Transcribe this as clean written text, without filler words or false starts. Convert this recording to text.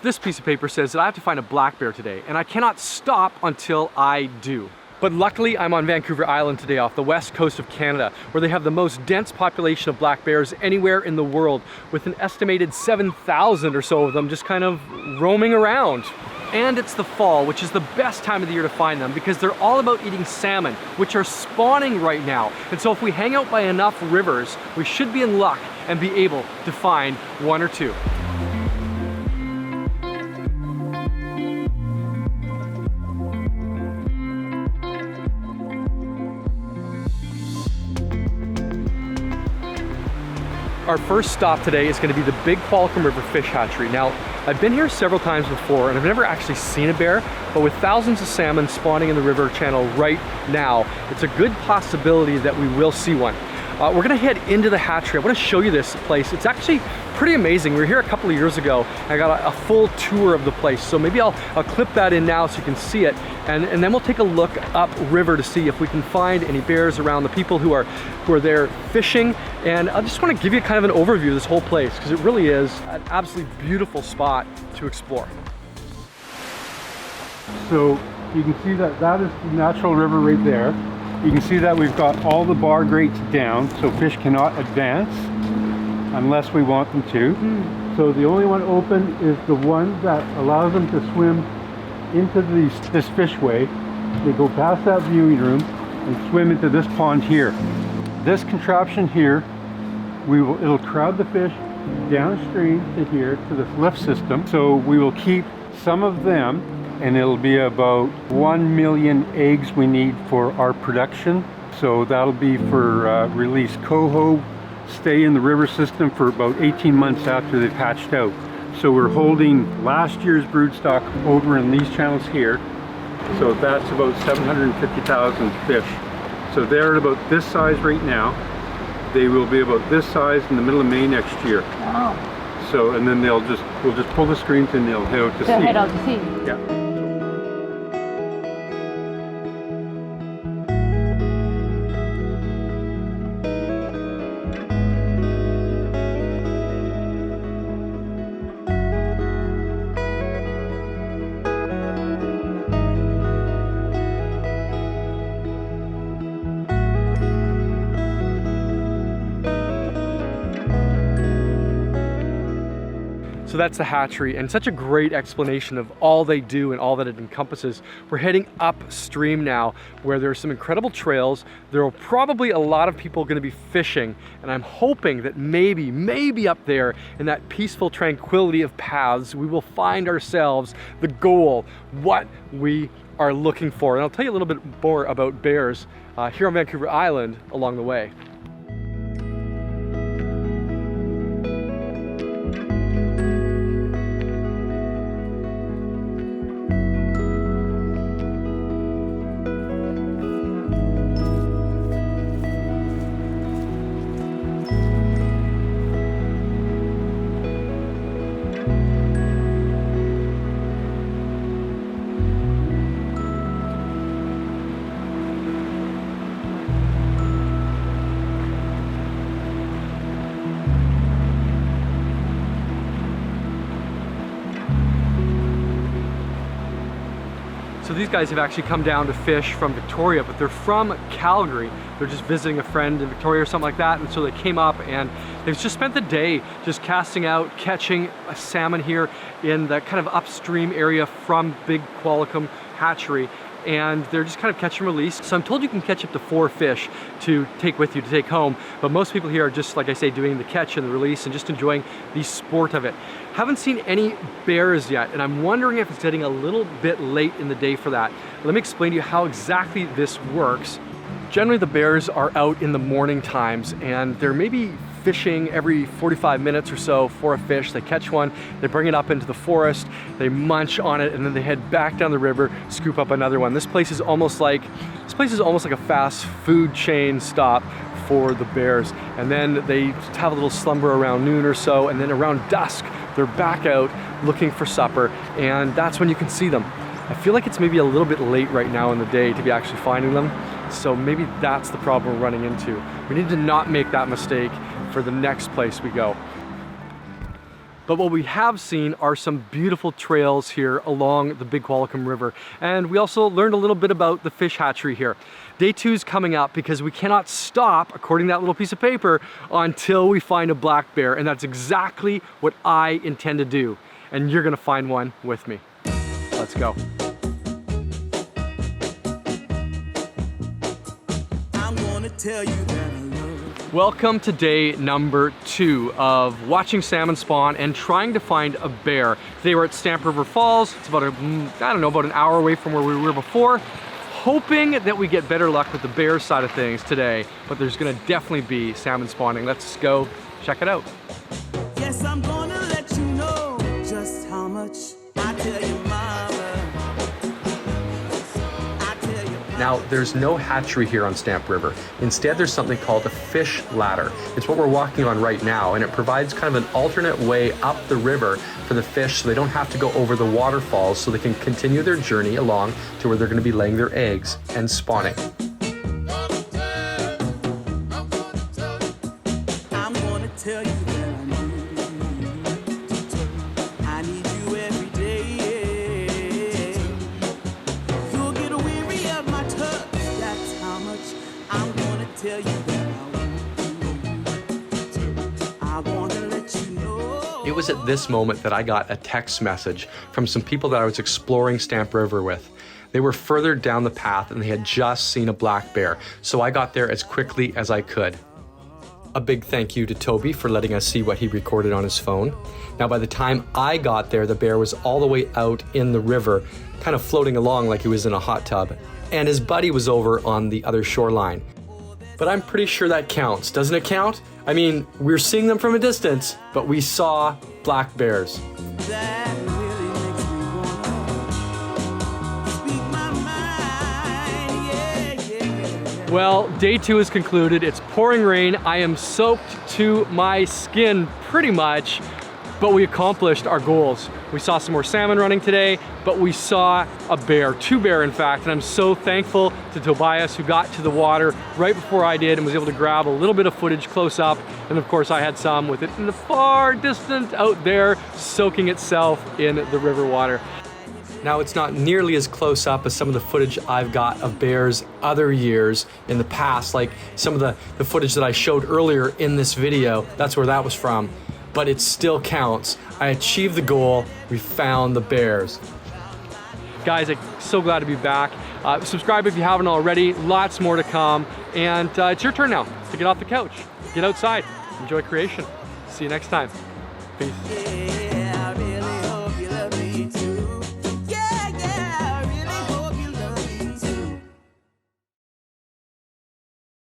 This piece of paper says that I have to find a black bear today, and I cannot stop until I do. But luckily, I'm on Vancouver Island today off the west coast of Canada, where they have the most dense population of black bears anywhere in the world, with an estimated 7,000 or so of them just kind of roaming around. And it's the fall, which is the best time of the year to find them because they're all about eating salmon, which are spawning right now. And so if we hang out by enough rivers, we should be in luck and be able to find one or two. Our first stop today is going to be the big Qualicum River Fish Hatchery. Now, I've been here several times before and I've never actually seen a bear, but with thousands of salmon spawning in the river channel right now, it's a good possibility that we will see one. We're gonna head into the hatchery. I wanna show you this place. It's actually pretty amazing. We were here a couple of years ago. I got a full tour of the place. So maybe I'll clip that in now so you can see it. And then we'll take a look upriver to see if we can find any bears around, the people who are there fishing. And I just wanna give you kind of an overview of this whole place because it really is an absolutely beautiful spot to explore. So you can see that is the natural river right there. You can see that we've got all the bar grates down, so fish cannot advance unless we want them to. So the only one open is the one that allows them to swim into this fishway. They go past that viewing room and swim into this pond here. This contraption here, it'll crowd the fish downstream to here to this lift system. So we will keep some of them, and it'll be about 1 million eggs we need for our production. So that'll be for release coho, stay in the river system for about 18 months after they've hatched out. So we're holding last year's broodstock over in these channels here. So that's about 750,000 fish. So they're at about this size right now. They will be about this size in the middle of May next year. Wow. So, and then we'll just pull the screens and they'll head out to sea. They'll head out to sea. Yeah. So that's the hatchery, and such a great explanation of all they do and all that it encompasses. We're heading upstream now, where there are some incredible trails. There are probably a lot of people going to be fishing, and I'm hoping that maybe up there in that peaceful tranquility of paths, we will find ourselves the goal, what we are looking for. And I'll tell you a little bit more about bears here on Vancouver Island along the way. So these guys have actually come down to fish from Victoria, but they're from Calgary. They're just visiting a friend in Victoria or something like that, and so they came up and they've just spent the day just casting out, catching a salmon here in that kind of upstream area from Big Qualicum Hatchery. And they're just kind of catch and release. So I'm told you can catch up to 4 fish to take with you to take home, but most people here are just, like I say, doing the catch and the release and just enjoying the sport of it. Haven't seen any bears yet, and I'm wondering if it's getting a little bit late in the day for that. Let me explain to you how exactly this works. Generally, the bears are out in the morning times, and they're maybe fishing every 45 minutes or so for a fish. They catch one, they bring it up into the forest, they munch on it, and then they head back down the river, scoop up another one. This place is almost like a fast food chain stop for the bears. And then they have a little slumber around noon or so, and then around dusk, they're back out looking for supper, and that's when you can see them. I feel like it's maybe a little bit late right now in the day to be actually finding them, so maybe that's the problem we're running into. We need to not make that mistake for the next place we go. But what we have seen are some beautiful trails here along the Big Qualicum River. And we also learned a little bit about the fish hatchery here. Day 2 is coming up because we cannot stop, according to that little piece of paper, until we find a black bear. And that's exactly what I intend to do. And you're gonna find one with me. Let's go. I'm gonna tell you that I love you. Welcome to day number 2 of watching salmon spawn and trying to find a bear. Today we're at Stamp River Falls. It's about about an hour away from where we were before. Hoping that we get better luck with the bear side of things today, but there's gonna definitely be salmon spawning. Let's go check it out. Yes, I'm gonna let you know just how much I tell you, mama. I tell you, mama. Now, there's no hatchery here on Stamp River. Instead, there's something called a fish ladder. It's what we're walking on right now, and it provides kind of an alternate way up the river for the fish so they don't have to go over the waterfalls, so they can continue their journey along to where they're going to be laying their eggs and spawning. I'm gonna tell you that I need you every day. You'll get weary of my touch. That's how much I'm gonna tell you that I wanna let you know. It was at this moment that I got a text message from some people that I was exploring Stamp River with. They were further down the path and they had just seen a black bear, so I got there as quickly as I could. A big thank you to Toby for letting us see what he recorded on his phone. Now, by the time I got there, the bear was all the way out in the river, kind of floating along like he was in a hot tub, and his buddy was over on the other shoreline. But I'm pretty sure that counts. Doesn't it count? I mean, we're seeing them from a distance, but we saw black bears. That really makes me wanna speak my mind. Yeah. Well, day 2 is concluded. It's pouring rain. I am soaked to my skin pretty much, but we accomplished our goals. We saw some more salmon running today, but we saw a bear, 2 bear in fact, and I'm so thankful to Tobias who got to the water right before I did and was able to grab a little bit of footage close up, and of course I had some with it in the far distance out there soaking itself in the river water. Now, it's not nearly as close up as some of the footage I've got of bears other years in the past, like some of the footage that I showed earlier in this video. That's where that was from. But it still counts. I achieved the goal. We found the bears. Guys, I'm so glad to be back. Subscribe if you haven't already. Lots more to come. And it's your turn now to get off the couch. Get outside. Enjoy creation. See you next time. Peace. Yeah.